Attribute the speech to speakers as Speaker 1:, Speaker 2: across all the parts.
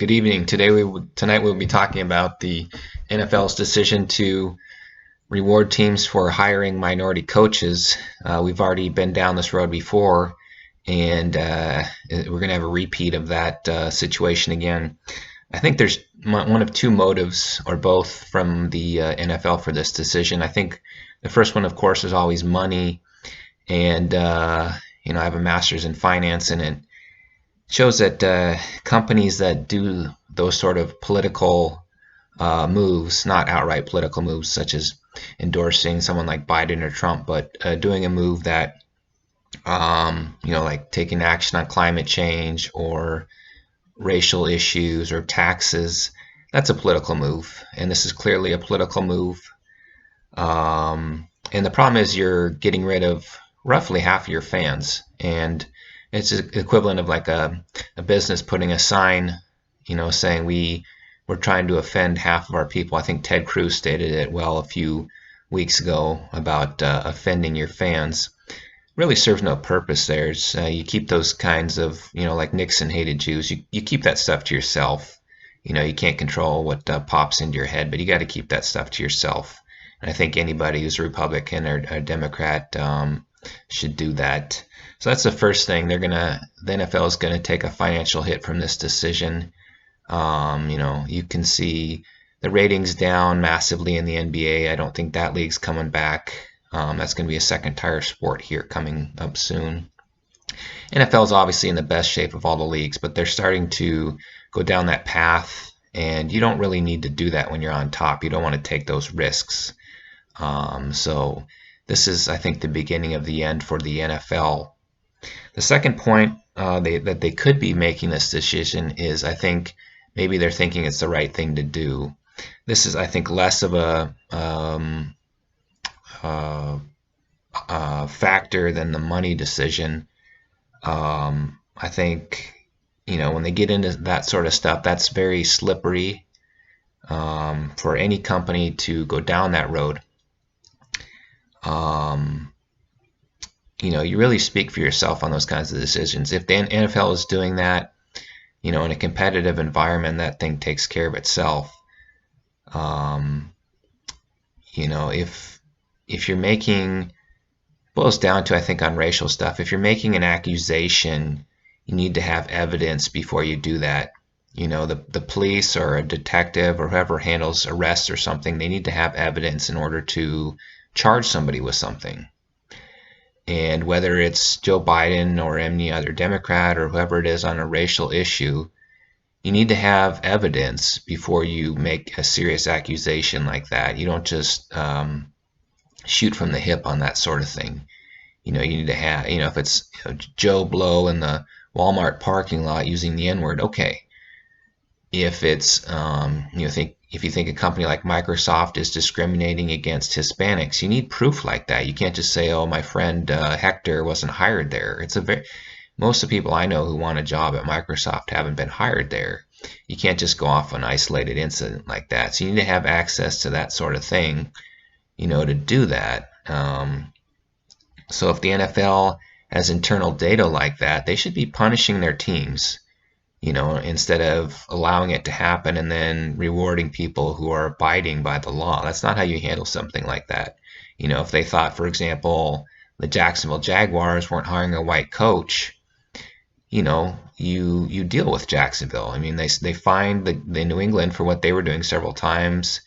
Speaker 1: Good evening. Tonight we'll be talking about the NFL's decision to reward teams for hiring minority coaches. We've already been down this road before, and we're going to have a repeat of that situation again. I think there's one of two motives, or both, from the NFL for this decision. I think the first one, of course, is always money, and I have a master's in finance, and it shows that companies that do those sort of political moves, not outright political moves such as endorsing someone like Biden or Trump, but doing a move that, like taking action on climate change or racial issues or taxes, that's a political move. And this is clearly a political move. And the problem is you're getting rid of roughly half of your fans. And it's equivalent of like a business putting a sign, saying we're trying to offend half of our people. I think Ted Cruz stated it well a few weeks ago about offending your fans. Really serves no purpose there. You keep those kinds of, like Nixon hated Jews. You keep that stuff to yourself. You can't control what pops into your head, but you got to keep that stuff to yourself. And I think anybody who's a Republican or a Democrat should do that. So that's the first thing. The NFL is going to take a financial hit from this decision. You can see the ratings down massively in the NBA. I don't think that league's coming back. That's going to be a second-tier sport here coming up soon. NFL is obviously in the best shape of all the leagues, but they're starting to go down that path, and you don't really need to do that when you're on top. You don't want to take those risks. So this is, I think, the beginning of the end for the NFL. The second point that they could be making this decision is, I think, maybe they're thinking it's the right thing to do. This is, I think, less of a factor than the money decision. I think, when they get into that sort of stuff, that's very slippery for any company to go down that road. You really speak for yourself on those kinds of decisions. If the NFL is doing that, in a competitive environment, that thing takes care of itself. If you're making, boils down to, I think, on racial stuff, if you're making an accusation, you need to have evidence before you do that. The police or a detective or whoever handles arrests or something, they need to have evidence in order to charge somebody with something. And whether it's Joe Biden or any other Democrat or whoever it is on a racial issue, you need to have evidence before you make a serious accusation like that. You don't just shoot from the hip on that sort of thing. You need to have, if it's Joe Blow in the Walmart parking lot using the N-word, okay. If it's, if you think a company like Microsoft is discriminating against Hispanics, you need proof like that. You can't just say, "Oh, my friend Hector wasn't hired there." Most of the people I know who want a job at Microsoft haven't been hired there. You can't just go off an isolated incident like that. So you need to have access to that sort of thing, to do that. So if the NFL has internal data like that, they should be punishing their teams, instead of allowing it to happen and then rewarding people who are abiding by the law. That's not how you handle something like that. If they thought, for example, the Jacksonville Jaguars weren't hiring a white coach, you deal with Jacksonville. I mean, they fined the New England for what they were doing several times.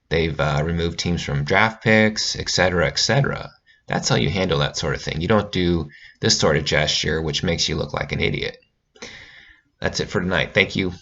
Speaker 1: They've removed teams from draft picks, et cetera, et cetera. That's how you handle that sort of thing. You don't do this sort of gesture, which makes you look like an idiot. That's it for tonight. Thank you.